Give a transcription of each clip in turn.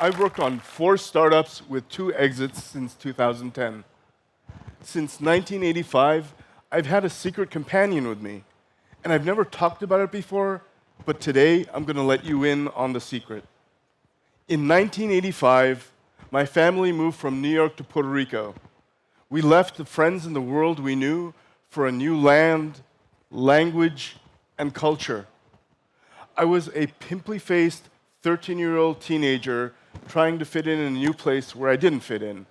I've worked on 4 startups with 2 exits since 2010. Since 1985, I've had a secret companion with me, and I've never talked about it before, but today I'm going to let you in on the secret. In 1985, my family moved from New York to Puerto Rico. We left the friends in the world we knew for a new land, language, and culture. I was a pimply-faced 13-year-old teenager trying to fit in a new place where I didn't fit in.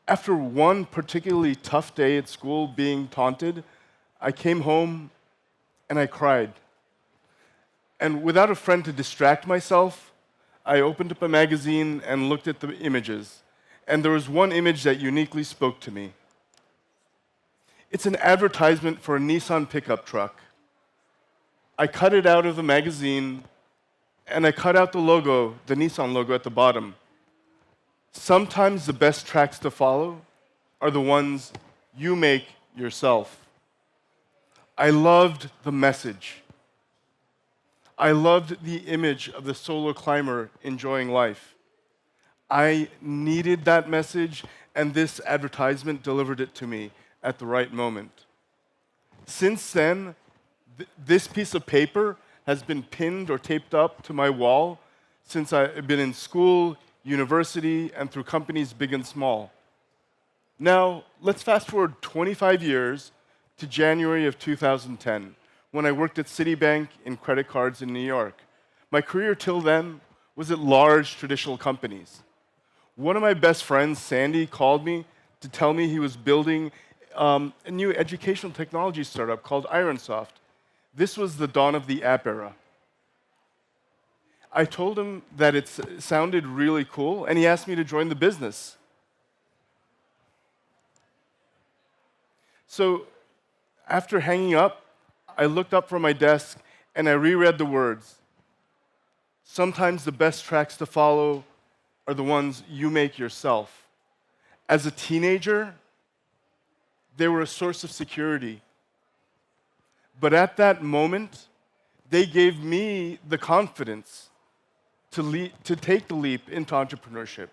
After one particularly tough day at school being taunted, I came home and I cried. And without a friend to distract myself, I opened up a magazine and looked at the images. And there was one image that uniquely spoke to me. It's an advertisement for a Nissan pickup truck. I cut it out of the magazine, and I cut out the logo, the Nissan logo at the bottom. Sometimes the best tracks to follow are the ones you make yourself. I loved the message. I loved the image of the solo climber enjoying life. I needed that message, and this advertisement delivered it to me at the right moment. Since then, this piece of paper has been pinned or taped up to my wall since I've been in school, university, and through companies big and small. Now, let's fast forward 25 years to January of 2010, when I worked at Citibank in credit cards in New York. My career till then was at large traditional companies. One of my best friends, Sandy, called me to tell me he was building a new educational technology startup called Ironsoft. This was the dawn of the app era. I told him that it sounded really cool, and he asked me to join the business. So after hanging up, I looked up from my desk and I reread the words. Sometimes the best tracks to follow are the ones you make yourself. As a teenager, they were a source of security. But at that moment, they gave me the confidence to take the leap into entrepreneurship.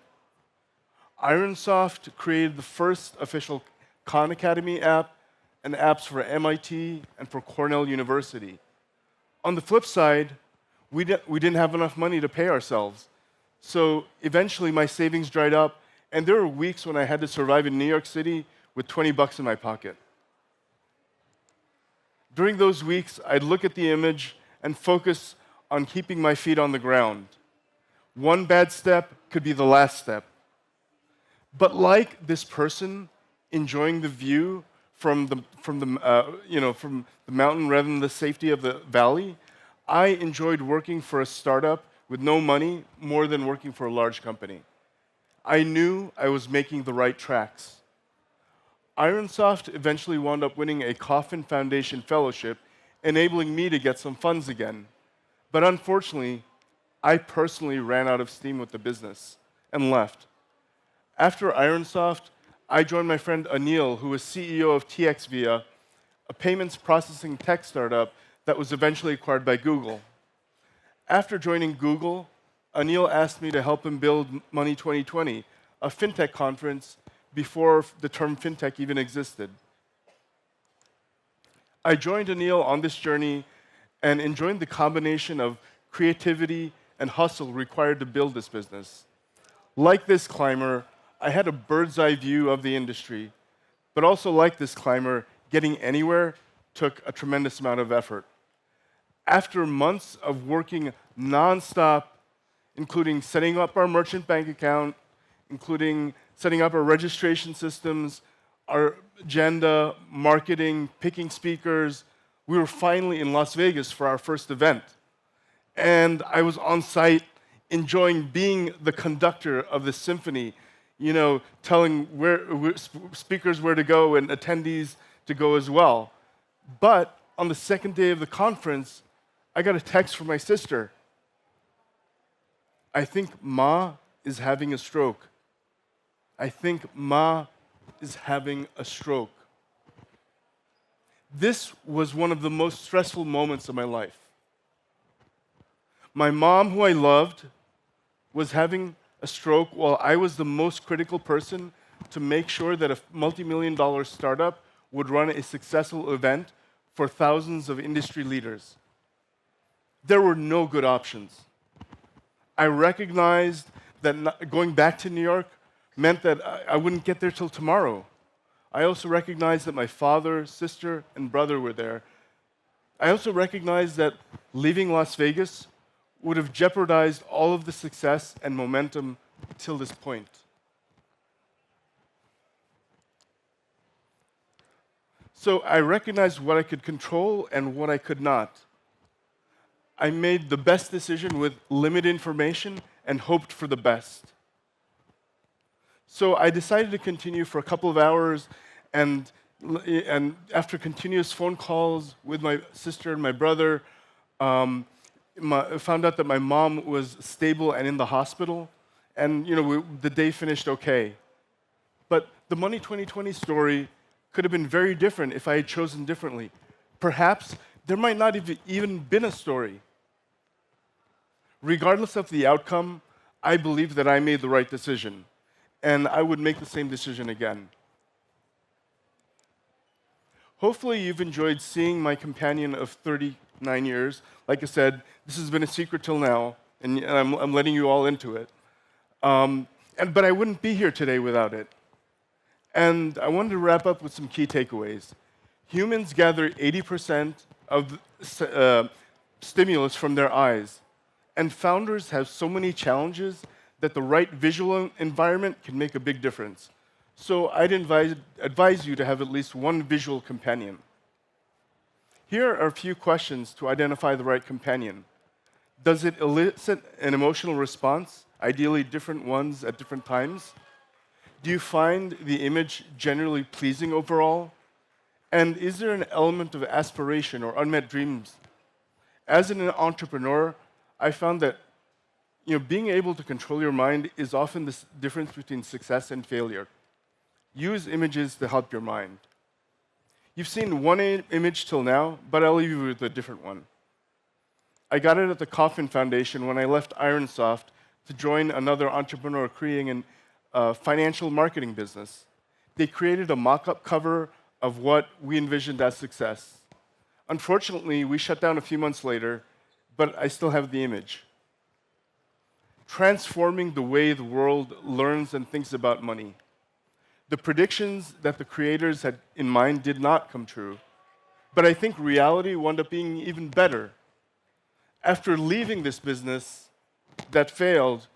Ironsoft created the first official Khan Academy app and apps for MIT and for Cornell University. On the flip side, we didn't have enough money to pay ourselves. So eventually my savings dried up, and there were weeks when I had to survive in New York City with 20 bucks in my pocket. During those weeks, I'd look at the image and focus on keeping my feet on the ground. One bad step could be the last step. But like this person enjoying the view from the mountain rather than the safety of the valley, I enjoyed working for a startup with no money more than working for a large company. I knew I was making the right tracks. Ironsoft eventually wound up winning a Coffin Foundation fellowship, enabling me to get some funds again. But unfortunately, I personally ran out of steam with the business and left. After Ironsoft, I joined my friend Anil, who was CEO of TXVia, a payments processing tech startup that was eventually acquired by Google. After joining Google, Anil asked me to help him build Money 2020, a fintech conference before the term fintech even existed. I joined Anil on this journey and enjoyed the combination of creativity and hustle required to build this business. Like this climber, I had a bird's eye view of the industry, but also like this climber, getting anywhere took a tremendous amount of effort. After months of working nonstop, including setting up our merchant bank account, including setting up our registration systems, our agenda, marketing, picking speakers, we were finally in Las Vegas for our first event. And I was on site enjoying being the conductor of the symphony, telling speakers where to go and attendees to go as well. But on the second day of the conference, I got a text from my sister. I think Ma is having a stroke. I think Ma is having a stroke. This was one of the most stressful moments of my life. My mom, who I loved, was having a stroke while I was the most critical person to make sure that a multi-million-dollar startup would run a successful event for thousands of industry leaders. There were no good options. I recognized that going back to New York meant that I wouldn't get there till tomorrow. I also recognized that my father, sister, and brother were there. I also recognized that leaving Las Vegas would have jeopardized all of the success and momentum till this point. So I recognized what I could control and what I could not. I made the best decision with limited information and hoped for the best. So I decided to continue for a couple of hours, and after continuous phone calls with my sister and my brother, found out that my mom was stable and in the hospital, and the day finished okay. But the Money 2020 story could have been very different if I had chosen differently. Perhaps there might not have even been a story. Regardless of the outcome, I believe that I made the right decision, and I would make the same decision again. Hopefully you've enjoyed seeing my companion of 39 years. Like I said, this has been a secret till now, and I'm letting you all into it. But I wouldn't be here today without it. And I wanted to wrap up with some key takeaways. Humans gather 80% of stimulus from their eyes, and founders have so many challenges that the right visual environment can make a big difference. So I'd advise you to have at least one visual companion. Here are a few questions to identify the right companion. Does it elicit an emotional response, ideally different ones at different times? Do you find the image generally pleasing overall? And is there an element of aspiration or unmet dreams? As an entrepreneur, I found that being able to control your mind is often the difference between success and failure. Use images to help your mind. You've seen one image till now, but I'll leave you with a different one. I got it at the Kauffman Foundation when I left Ironsoft to join another entrepreneur creating a financial marketing business. They created a mock-up cover of what we envisioned as success. Unfortunately, we shut down a few months later, but I still have the image. Transforming the way the world learns and thinks about money. The predictions that the creators had in mind did not come true, but I think reality wound up being even better. After leaving this business that failed,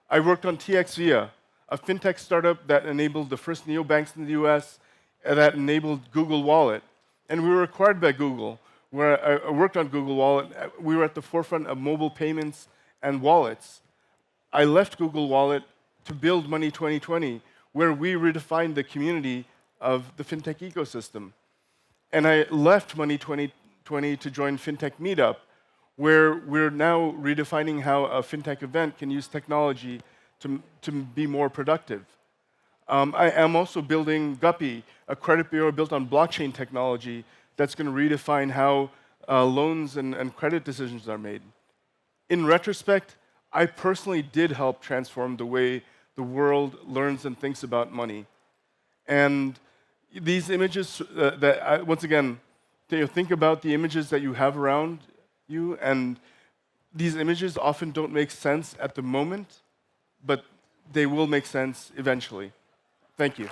I worked on TXVia, a fintech startup that enabled the first neobanks in the US, that enabled Google Wallet. And we were acquired by Google, where I worked on Google Wallet. We were at the forefront of mobile payments and wallets. I left Google Wallet to build Money 2020, where we redefined the community of the fintech ecosystem. And I left Money 2020 to join Fintech Meetup, where we're now redefining how a fintech event can use technology to be more productive. I am also building Guppy, a credit bureau built on blockchain technology that's going to redefine how loans and credit decisions are made. In retrospect, I personally did help transform the way the world learns and thinks about money. And these images, once again, think about the images that you have around you, and these images often don't make sense at the moment, but they will make sense eventually. Thank you.